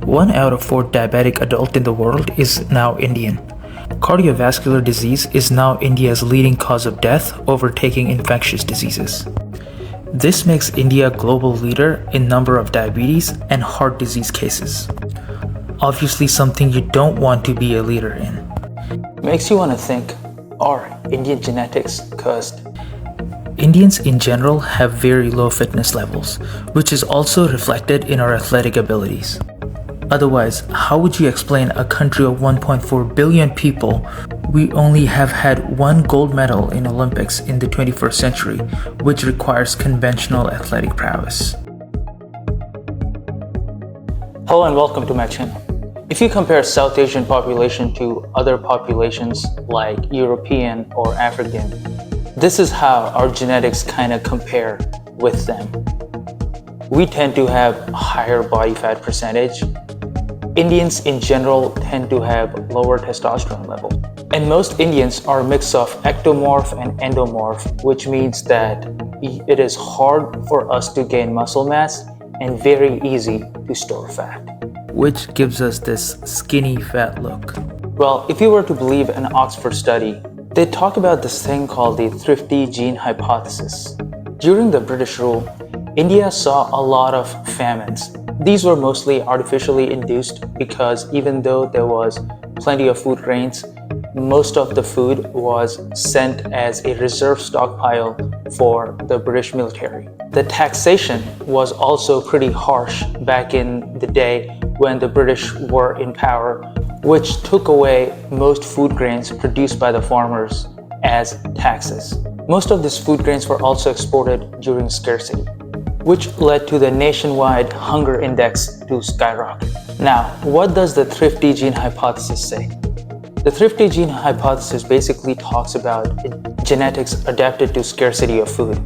1 out of 4 diabetic adults in the world is now Indian. Cardiovascular disease is now India's leading cause of death, overtaking infectious diseases. This makes India a global leader in number of diabetes and heart disease cases. Obviously something you don't want to be a leader in. Makes you want to think, are Indian genetics cursed? Indians in general have very low fitness levels, which is also reflected in our athletic abilities. Otherwise, how would you explain a country of 1.4 billion people? We only have had 1 gold medal in Olympics in the 21st century, which requires conventional athletic prowess. Hello and welcome to my channel. If you compare South Asian population to other populations like European or African, this is how our genetics kind of compare with them. We tend to have higher body fat percentage. Indians in general tend to have lower testosterone level. And most Indians are a mix of ectomorph and endomorph, which means that it is hard for us to gain muscle mass and very easy to store fat. Which gives us this skinny fat look. Well, if you were to believe an Oxford study, they talk about this thing called the thrifty gene hypothesis. During the British rule, India saw a lot of famines. These were mostly artificially induced because even though there was plenty of food grains, most of the food was sent as a reserve stockpile for the British military. The taxation was also pretty harsh back in the day when the British were in power, which took away most food grains produced by the farmers as taxes. Most of these food grains were also exported during scarcity, which led to the nationwide hunger index to skyrocket. Now, what does the thrifty gene hypothesis say? The thrifty gene hypothesis basically talks about genetics adapted to scarcity of food.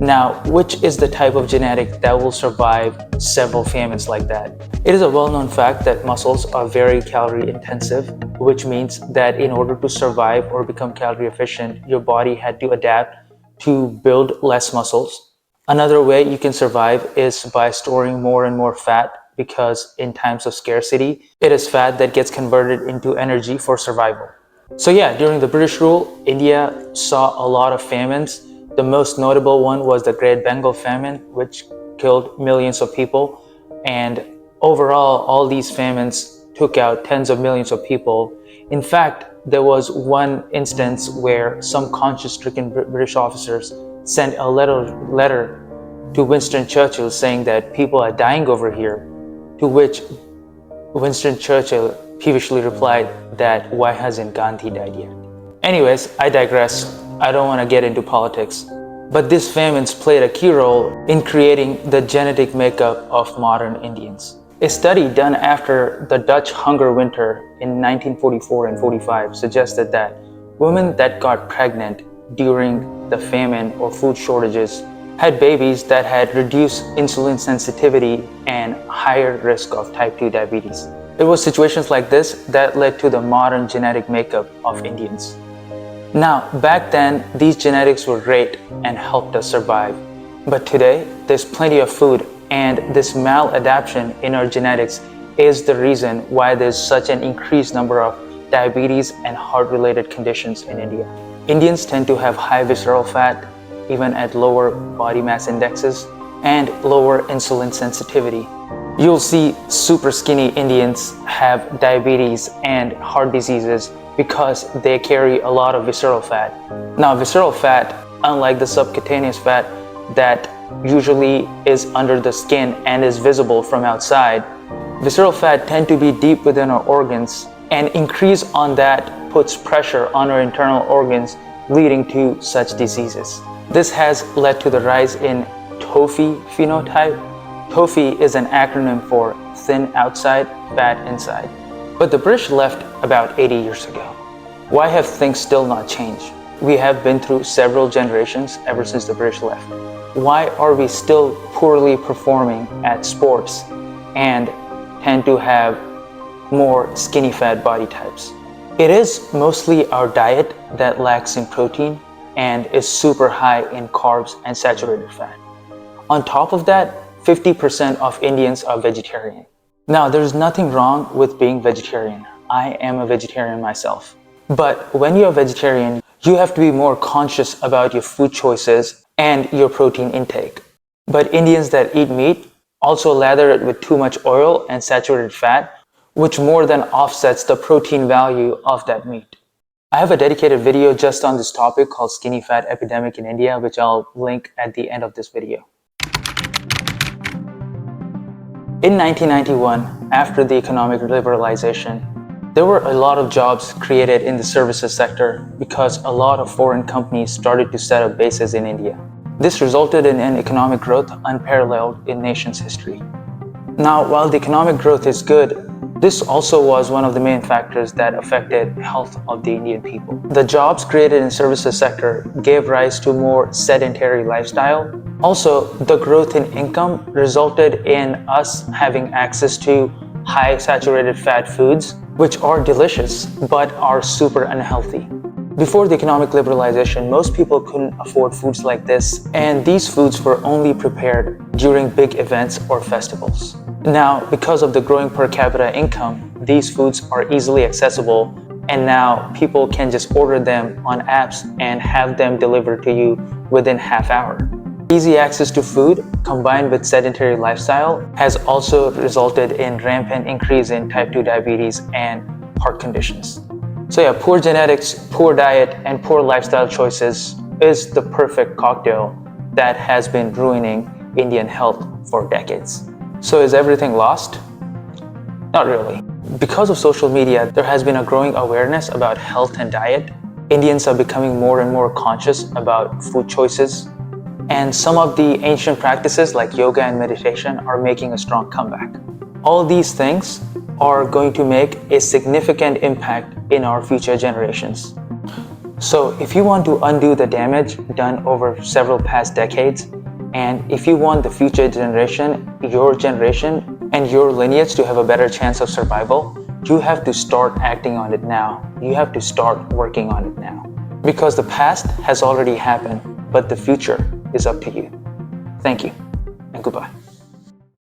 Now, which is the type of genetic that will survive several famines like that? It is a well-known fact that muscles are very calorie intensive, which means that in order to survive or become calorie efficient, your body had to adapt to build less muscles. Another way you can survive is by storing more and more fat, because in times of scarcity, it is fat that gets converted into energy for survival. So yeah, during the British rule, India saw a lot of famines. The most notable one was the Great Bengal Famine, which killed millions of people. And overall, all these famines took out tens of millions of people. In fact, there was one instance where some conscience-stricken British officers sent a letter to Winston Churchill saying that people are dying over here, to which Winston Churchill peevishly replied that why hasn't Gandhi died yet? Anyways, I digress. I don't want to get into politics. But these famines played a key role in creating the genetic makeup of modern Indians. A study done after the Dutch hunger winter in 1944 and 45 suggested that women that got pregnant during the famine or food shortages had babies that had reduced insulin sensitivity and higher risk of type 2 diabetes. It was situations like this that led to the modern genetic makeup of Indians. Now, back then, these genetics were great and helped us survive. But today, there's plenty of food, and this maladaptation in our genetics is the reason why there's such an increased number of diabetes and heart-related conditions in India. Indians tend to have high visceral fat, even at lower body mass indexes, and lower insulin sensitivity. You'll see super skinny Indians have diabetes and heart diseases because they carry a lot of visceral fat. Now, visceral fat, unlike the subcutaneous fat that usually is under the skin and is visible from outside, visceral fat tend to be deep within our organs, and increase on that puts pressure on our internal organs, leading to such diseases. This has led to the rise in TOFI phenotype. TOFI is an acronym for thin outside, fat inside. But the British left about 80 years ago. Why have things still not changed? We have been through several generations ever since the British left. Why are we still poorly performing at sports and tend to have more skinny fat body types? It is mostly our diet that lacks in protein and is super high in carbs and saturated fat. On top of that, 50% of Indians are vegetarian. Now, there's nothing wrong with being vegetarian. I am a vegetarian myself. But when you're a vegetarian, you have to be more conscious about your food choices and your protein intake. But Indians that eat meat also lather it with too much oil and saturated fat, which more than offsets the protein value of that meat. I have a dedicated video just on this topic called Skinny Fat Epidemic in India, which I'll link at the end of this video. In 1991, after the economic liberalization, there were a lot of jobs created in the services sector because a lot of foreign companies started to set up bases in India. This resulted in an economic growth unparalleled in nation's history. Now, while the economic growth is good, this also was one of the main factors that affected health of the Indian people. The jobs created in services sector gave rise to more sedentary lifestyle. Also, the growth in income resulted in us having access to high saturated fat foods, which are delicious but are super unhealthy. Before the economic liberalization, most people couldn't afford foods like this, and these foods were only prepared during big events or festivals. Now, because of the growing per capita income, these foods are easily accessible, and now people can just order them on apps and have them delivered to you within half hour. Easy access to food combined with sedentary lifestyle has also resulted in rampant increase in type 2 diabetes and heart conditions. So yeah, poor genetics, poor diet, and poor lifestyle choices is the perfect cocktail that has been ruining Indian health for decades. So is everything lost? Not really. Because of social media, there has been a growing awareness about health and diet. Indians are becoming more and more conscious about food choices. And some of the ancient practices like yoga and meditation are making a strong comeback. All these things are going to make a significant impact in our future generations. So if you want to undo the damage done over several past decades, and if you want the future generation, your generation, and your lineage to have a better chance of survival, you have to start acting on it now. You have to start working on it now. Because the past has already happened, but the future is up to you. Thank you, and goodbye.